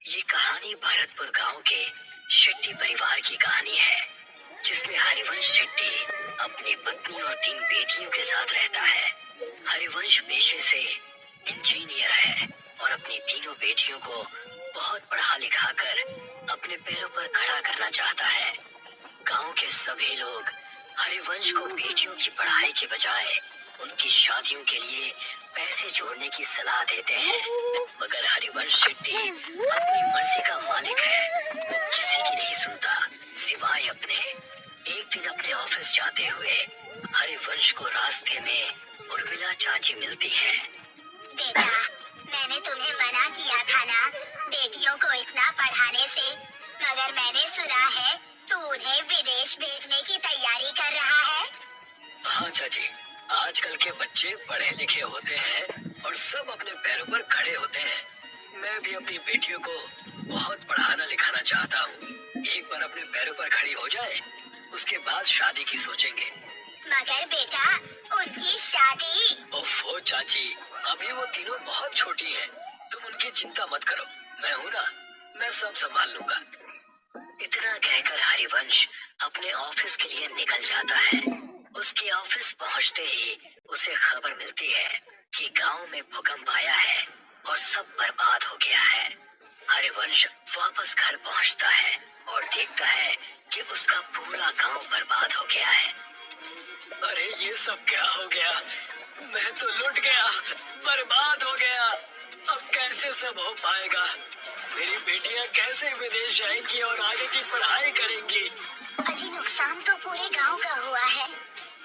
ये कहानी भरतपुर गांव के शेट्टी परिवार की कहानी है, जिसमें हरिवंश शेट्टी अपनी पत्नी और 3 बेटियों के साथ रहता है। हरिवंश पेशे से इंजीनियर है और अपनी तीनों बेटियों को बहुत पढ़ा लिखा कर अपने पैरों पर खड़ा करना चाहता है। गांव के सभी लोग हरिवंश को बेटियों की पढ़ाई के बजाय उनकी शादियों के लिए पैसे जोड़ने की सलाह देते हैं, मगर हरिवंश शेट्टी अपनी मर्जी का मालिक है। वो किसी की नहीं सुनता सिवाय अपने। एक दिन अपने ऑफिस जाते हुए हरिवंश को रास्ते में उर्मिला चाची मिलती है। बेटा, मैंने तुम्हें मना किया था ना बेटियों को इतना पढ़ाने से, मगर मैंने सुना है तू उन्हें विदेश भेजने की तैयारी कर रहा है। हाँ चाची, आजकल के बच्चे पढ़े लिखे होते हैं और सब अपने पैरों पर खड़े होते हैं। मैं भी अपनी बेटियों को बहुत पढ़ाना लिखाना चाहता हूँ। एक बार अपने पैरों पर खड़ी हो जाए, उसके बाद शादी की सोचेंगे। मगर बेटा, उनकी शादी। ओफो चाची, अभी वो तीनों बहुत छोटी हैं। तुम उनकी चिंता मत करो, मैं हूँ ना, मैं सब संभाल लूंगा। इतना कहकर हरिवंश अपने ऑफिस के लिए निकल जाता है। उसके ऑफिस पहुंचते ही उसे खबर मिलती है कि गांव में भूकंप आया है और सब बर्बाद हो गया है। हरिवंश वापस घर पहुंचता है और देखता है कि उसका पूरा गांव बर्बाद हो गया है। अरे ये सब क्या हो गया? मैं तो लुट गया, बर्बाद हो गया। अब कैसे सब हो पाएगा? मेरी बेटियां कैसे विदेश जाएंगी और आगे की पढ़ाई करेंगी? अजी, नुकसान तो पूरे गांव का हुआ है,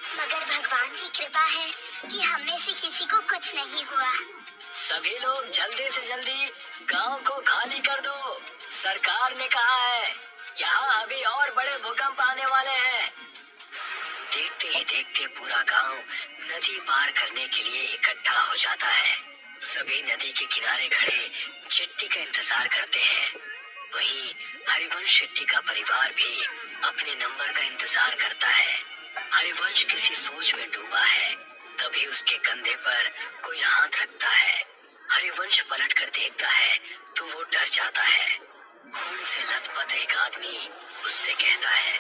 मगर भगवान की कृपा है कि हम में से किसी को कुछ नहीं हुआ। सभी लोग जल्दी से जल्दी गांव को खाली कर दो। सरकार ने कहा है यहाँ अभी और बड़े भूकंप आने वाले हैं। देखते ही देखते पूरा गांव नदी पार करने के लिए इकट्ठा हो जाता है। सभी नदी के किनारे खड़े चिट्ठी का इंतजार करते हैं। वहीं हरिवंश शेट्टी का परिवार भी अपने नंबर का इंतजार करता है। हरिवंश किसी सोच में डूबा है, तभी उसके कंधे पर कोई हाथ रखता है। हरिवंश पलट कर देखता है तो वो डर जाता है। खून से लथपथ एक आदमी उससे कहता है,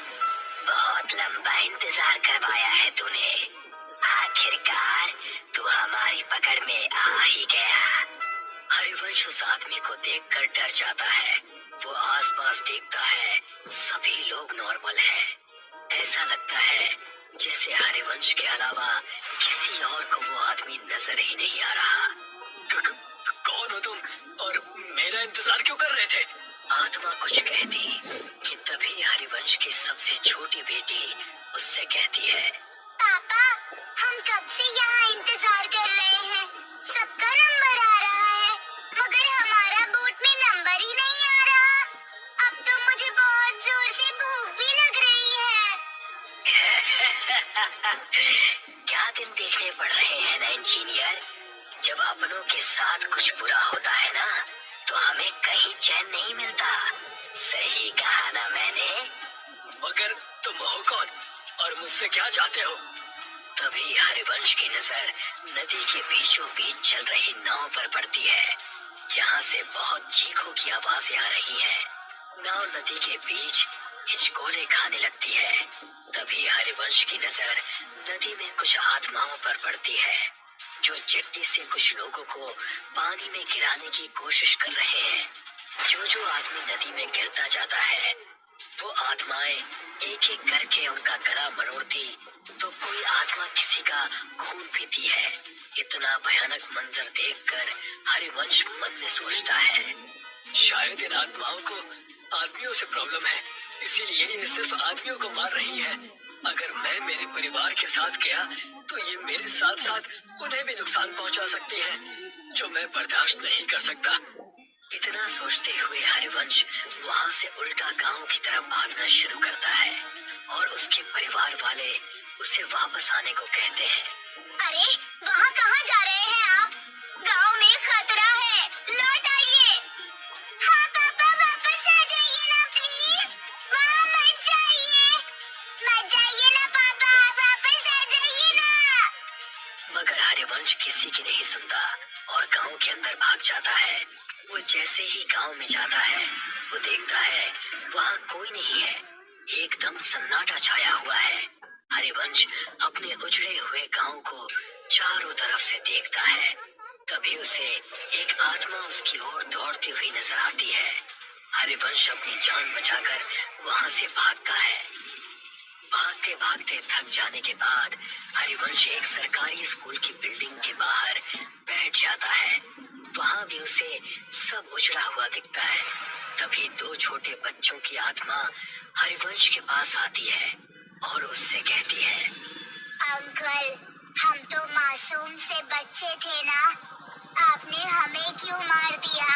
बहुत लंबा इंतजार करवाया है तूने, आखिरकार तू हमारी पकड़ में आ ही गया। हरिवंश उस आदमी को देखकर डर जाता है। वो आसपास देखता है, सभी लोग नॉर्मल हैं। ऐसा लगता है जैसे हरिवंश के अलावा किसी और को वो आदमी नजर ही नहीं आ रहा। कौन हो तुम और मेरा इंतजार क्यों कर रहे थे? आत्मा कुछ कहती कि तभी हरिवंश की सबसे छोटी बेटी उससे कहती है, पापा, हम कब से यहाँ इंतजार कर रहे हैं। सबका नंबर आ रहा है, मगर हमारा बोट में नंबर ही नहीं आ रहा। अब तो मुझे बहुत जोर से भूख भी लग रही है। क्या दिन देखने पड़ रहे हैं ना इंजीनियर। जब अपनों के साथ कुछ बुरा होता है ना, तो हमें कहीं चैन नहीं मिलता। सही कहा ना मैंने? मगर तुम हो कौन और मुझसे क्या चाहते हो? तभी हरिवंश की नजर नदी के बीचों बीच चल रही नाव पर पड़ती है, जहाँ से बहुत चीखों की आवाजें आ रही हैं। नाव नदी के बीच हिचकोले खाने लगती है। तभी हरिवंश की नजर नदी में कुछ आत्माओं पर पड़ती है, जो चिट्ठी से कुछ लोगों को पानी में गिराने की कोशिश कर रहे हैं। जो आदमी नदी में गिरता जाता है, वो आत्माएं एक एक करके उनका गला मरोड़ती, तो कोई आत्मा किसी का खून पीती है। इतना भयानक मंजर देखकर हरिवंश मन में सोचता है, शायद इन आत्माओं को आदमियों से प्रॉब्लम है, इसीलिए ये सिर्फ आदमियों को मार रही है। अगर मैं मेरे परिवार के साथ गया तो ये मेरे साथ साथ उन्हें भी नुकसान पहुंचा सकती हैं, जो मैं बर्दाश्त नहीं कर सकता। इतना सोचते हुए हरिवंश वहाँ से उल्टा गांव की तरफ भागना शुरू करता है और उसके परिवार वाले उसे वापस आने को कहते हैं। अरे, वहाँ कहाँ जा रहे हैं आप? गांव में खतरा है, लौट आइए। हाँ पापा, वापस आ जाइए ना प्लीज। वहाँ मत जाइए, मत जाइए ना पापा, वापस आ जाइए ना। मगर हरिवंश किसी की नहीं सुनता और गांव के अंदर भाग जाता है। वो जैसे ही गांव में जाता है वो देखता है वहाँ कोई नहीं है। एकदम सन्नाटा छाया हुआ है। हरिवंश अपने उजड़े हुए गांव को चारों तरफ से देखता है। तभी उसे एक आत्मा उसकी ओर दौड़ती हुई नजर आती है। हरिवंश अपनी जान बचाकर वहां से भागता है। भागते भागते थक जाने के बाद हरिवंश एक सरकारी स्कूल की बिल्डिंग के बाहर बैठ जाता है। वहां भी उसे सब उजड़ा हुआ दिखता है। तभी दो छोटे बच्चों की आत्मा हरिवंश के पास आती है और उससे कहती है, अंकल, हम तो मासूम से बच्चे थे ना, आपने हमें क्यों मार दिया?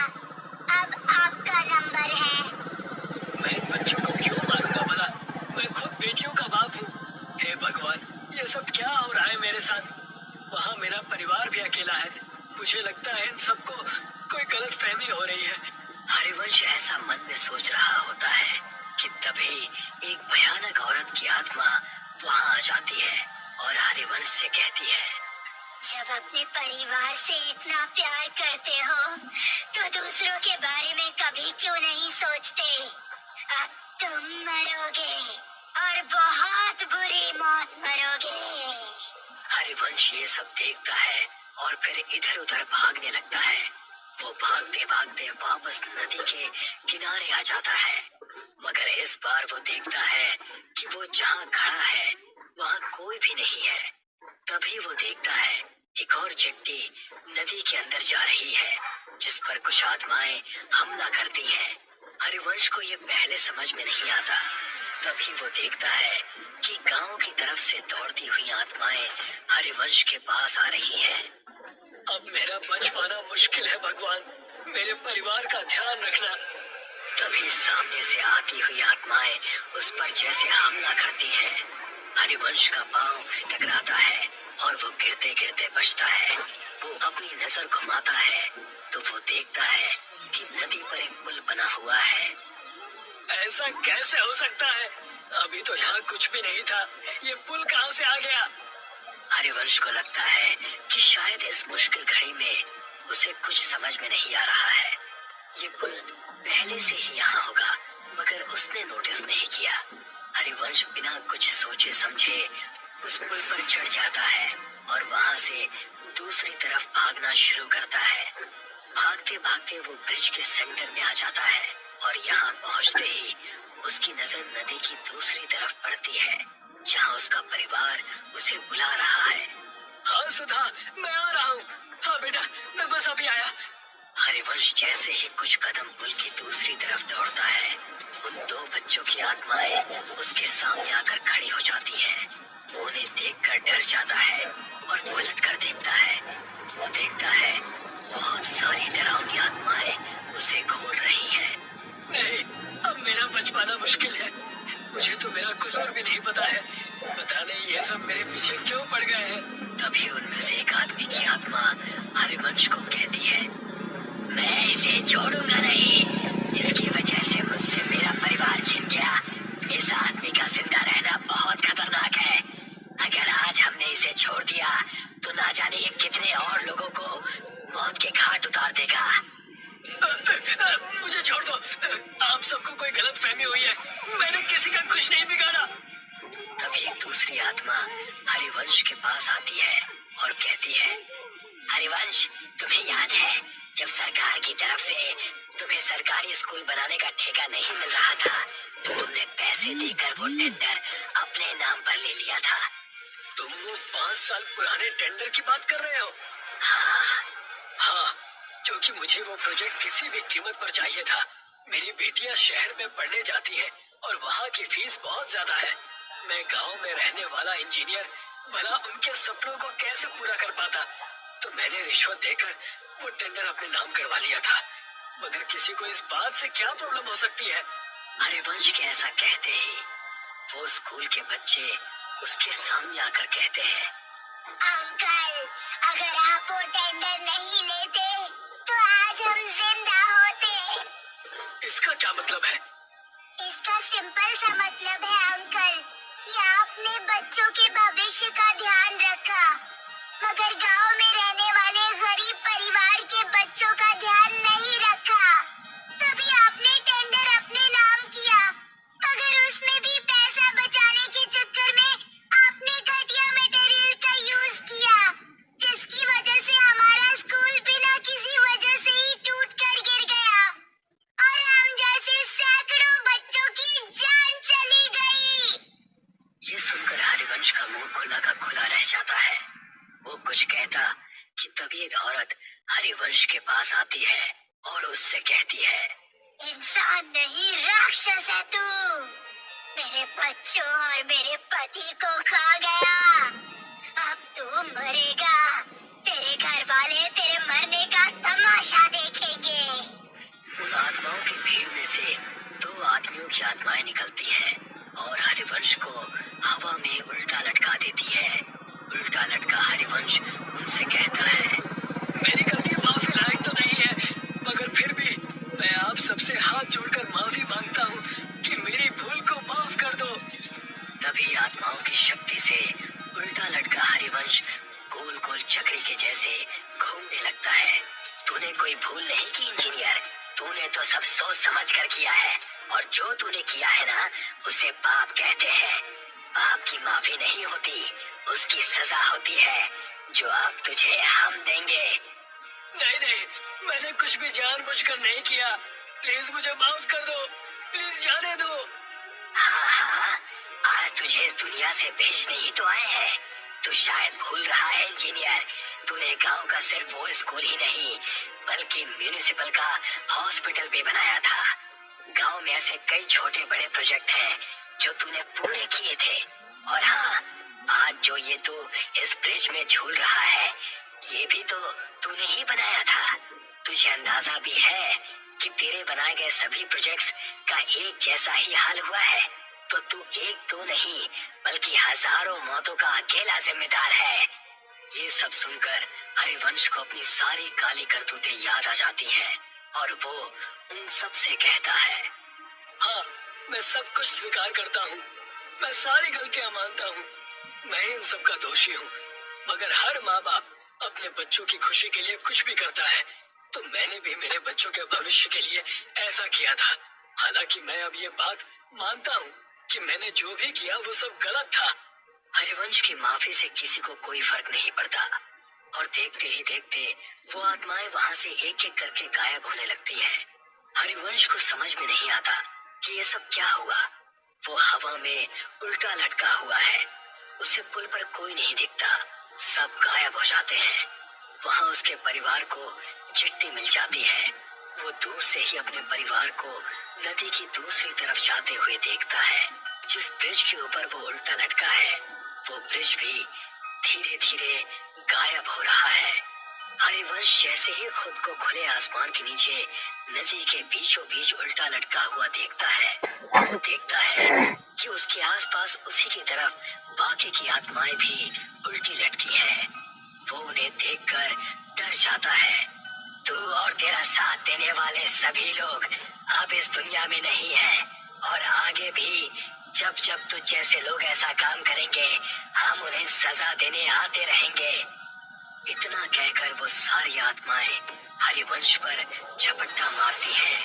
अब आपका नंबर है। मैं इन बच्चों को क्यों मारूंगा भला? मैं खुद बेटियों का बाप हूँ। हे भगवान, ये सब क्या हो रहा है मेरे साथ? वहाँ मेरा परिवार भी अकेला है। मुझे लगता है इन सबको कोई गलत फहमी हो रही है। हरिवंश ऐसा मन में सोच रहा होता है कि तभी एक भयानक औरत की आत्मा वहां आ जाती है और हरिवंश से कहती है, जब अपने परिवार से इतना प्यार करते हो तो दूसरों के बारे में कभी क्यों नहीं सोचते? अब तुम मरोगे और बहुत बुरी मौत मरोगे। हरिवंश ये सब देखता है और फिर इधर उधर भागने लगता है। वो भागते भागते वापस नदी के किनारे आ जाता है, मगर इस बार वो देखता है कि वो जहाँ खड़ा है वहाँ कोई भी नहीं है। तभी वो देखता है एक और चिट्ठी नदी के अंदर जा रही है जिस पर कुछ आत्माएं हमला करती हैं। हरिवंश को ये पहले समझ में नहीं आता। तभी वो देखता है कि गांव की तरफ से दौड़ती हुई आत्माएं हरिवंश के पास आ रही हैं। अब मेरा बच पाना मुश्किल है भगवान, मेरे परिवार का ध्यान रखना। तभी सामने से आती हुई आत्माएं उस पर जैसे हमला करती हैं। हरिवंश का पांव टकराता है और वो गिरते गिरते बचता है। वो अपनी नजर घुमाता है तो वो देखता है कि नदी पर एक पुल बना हुआ है। ऐसा कैसे हो सकता है? अभी तो यहाँ कुछ भी नहीं था, ये पुल कहाँ से आ गया? हरिवंश को लगता है कि शायद इस मुश्किल घड़ी में उसे कुछ समझ में नहीं आ रहा है। ये पुल पहले से ही यहाँ होगा, मगर उसने नोटिस नहीं किया। हरिवंश बिना कुछ सोचे समझे उस पुल पर चढ़ जाता है और वहाँ से दूसरी तरफ भागना शुरू करता है। भागते भागते वो ब्रिज के सेंटर में आ जाता है और यहाँ पहुँचते ही उसकी नजर नदी की दूसरी तरफ पड़ती है जहाँ उसका परिवार उसे बुला रहा है। हाँ सुधा, मैं आ रहा हूँ। हाँ बेटा, मैं बस अभी आया। हरिवंश जैसे ही कुछ कदम पुल की दूसरी तरफ दौड़ता है, उन दो बच्चों की आत्माएं उसके सामने आकर खड़ी हो जाती हैं। वो उन्हें देखकर डर जाता है और पलट कर देखता है। वो देखता है बहुत सारी डरावनी आत्माएं उसे घूर रही हैं। नहीं, अब मेरा बच पाना मुश्किल है। मुझे तो मेरा कसूर भी नहीं पता है। पता नहीं ये सब मेरे पीछे क्यों पड़ गए हैं। तभी उनमें से एक आदमी की आत्मा हरिवंश को कहती है, मैं इसे छोड़ूंगा नहीं। इसकी वजह से मुझसे मेरा परिवार छिन गया। इस आदमी का जिंदा रहना बहुत खतरनाक है। अगर आज हमने इसे छोड़ दिया तो ना जाने ये कितने और लोगों को मौत के घाट उतार देगा। मुझे छोड़ दो। आप सबको कोई गलत फहमी हुई है। मैंने किसी का कुछ नहीं बिगाड़ा। तभी एक दूसरी आत्मा हरिवंश के पास आती है और कहती है, हरिवंश, तुम्हें याद है जब सरकार की तरफ से तुम्हें सरकारी स्कूल बनाने का ठेका नहीं मिल रहा था तो तुमने पैसे देकर वो टेंडर अपने नाम पर ले लिया था। तुम वो 5 साल पुराने टेंडर की बात कर रहे हो? हाँ, क्योंकि मुझे वो प्रोजेक्ट किसी भी कीमत पर चाहिए था। मेरी बेटियां शहर में पढ़ने जाती हैं और वहाँ की फीस बहुत ज्यादा है। मैं गांव में रहने वाला इंजीनियर भला उनके सपनों को कैसे पूरा कर पाता? तो मैंने रिश्वत देकर वो टेंडर अपने नाम करवा लिया था। मगर किसी को इस बात से क्या प्रॉब्लम हो सकती है? हरिवंश के ऐसा कहते ही वो स्कूल के बच्चे उसके सामने आकर कहते हैं, अंकल, अगर आप वो टेंडर नहीं लेते तो आज हम जिंदा होते। इसका क्या मतलब है? इसका सिंपल सा मतलब है अंकल कि आपने बच्चों के भविष्य का ध्यान रखा, मगर गांव में रहने वाले गरीब परिवार के बच्चों का ध्यान नहीं रखा। आती है और उससे कहती है, इंसान नहीं, राक्षस है तू। मेरे बच्चों और मेरे पति को खा गया। अब तू मरेगा। तेरे घर वाले तेरे मरने का तमाशा देखेंगे। उन आत्माओं की भीड़ में से 2 आदमियों की आत्माएं निकलती हैं और हरिवंश को हवा में उल्टा लटका देती है। उल्टा लटका हरिवंश उनसे कहता है, मेरी गलती माफी लायक तो नहीं है, मगर फिर भी मैं आप सबसे हाथ जोड़कर माफी मांगता हूँ कि मेरी भूल को माफ कर दो। तभी आत्माओं की शक्ति से उल्टा लटका हरिवंश गोल गोल चक्री के जैसे घूमने लगता है। तूने कोई भूल नहीं की इंजीनियर, तूने तो सब सोच समझ कर किया है और जो तूने किया है ना, उसे पाप कहते हैं। पाप की माफी नहीं होती, उसकी सजा होती है जो अब तुझे हम देंगे। नहीं नहीं, मैंने कुछ भी जानबूझकर नहीं किया। प्लीज मुझे माफ कर दो, प्लीज जाने दो। हाँ हाँ, आज तुझे इस दुनिया से भेजने ही तो आए हैं। तू शायद भूल रहा है इंजीनियर, तूने गांव का सिर्फ वो स्कूल ही नहीं बल्कि म्यूनिसिपल का हॉस्पिटल भी बनाया था। गांव में ऐसे कई छोटे बड़े प्रोजेक्ट हैं जो तूने पूरे किए थे। और हाँ, आज जो ये तू इस ब्रिज में झूल रहा है, ये भी तो तूने ही बनाया था। तुझे अंदाजा भी है कि तेरे बनाए गए सभी प्रोजेक्ट्स का एक जैसा ही हाल हुआ है। तो तू एक दो नहीं बल्कि हजारों मौतों का अकेला जिम्मेदार है। ये सब सुनकर हरिवंश को अपनी सारी काली करतूतें याद आ जाती हैं और वो उन सब से कहता है, हाँ, मैं सब कुछ स्वीकार करता हूँ। मैं सारी गलतियाँ मानता हूँ। मैं इन सब का दोषी हूँ। मगर हर माँ बाप अपने बच्चों की खुशी के लिए कुछ भी करता है, तो मैंने भी मेरे बच्चों के भविष्य के लिए ऐसा किया था। हालांकि मैं अब ये बात मानता हूँ कि मैंने जो भी किया वो सब गलत था। हरिवंश की माफी से किसी को कोई फर्क नहीं पड़ता और देखते ही देखते वो आत्माएं वहां से एक एक करके गायब होने लगती हैं। हरिवंश को समझ में नहीं आता कि ये सब क्या हुआ। वो हवा में उल्टा लटका हुआ है, उसे पुल पर कोई नहीं दिखता, सब गायब हो जाते हैं। वहां उसके परिवार को चिट्ठी मिल जाती है। वो दूर से ही अपने परिवार को नदी की दूसरी तरफ जाते हुए देखता है। जिस ब्रिज के ऊपर वो उल्टा लटका है, वो ब्रिज भी धीरे धीरे गायब हो रहा है। हरिवंश जैसे ही खुद को खुले आसमान के नीचे नदी के बीचों बीच उल्टा लटका हुआ देखता है, वो देखता है कि उसके आसपास उसी की तरफ बाकी की आत्माएं भी उल्टी लटकी हैं। वो उन्हें देखकर डर जाता है। तू और तेरा साथ देने वाले सभी लोग अब इस दुनिया में नहीं हैं और आगे भी जब जब तुझ जैसे लोग ऐसा काम करेंगे, हम उन्हें सजा देने आते रहेंगे। इतना कहकर वो सारी आत्माएं हरिवंश पर झपट्टा मारती हैं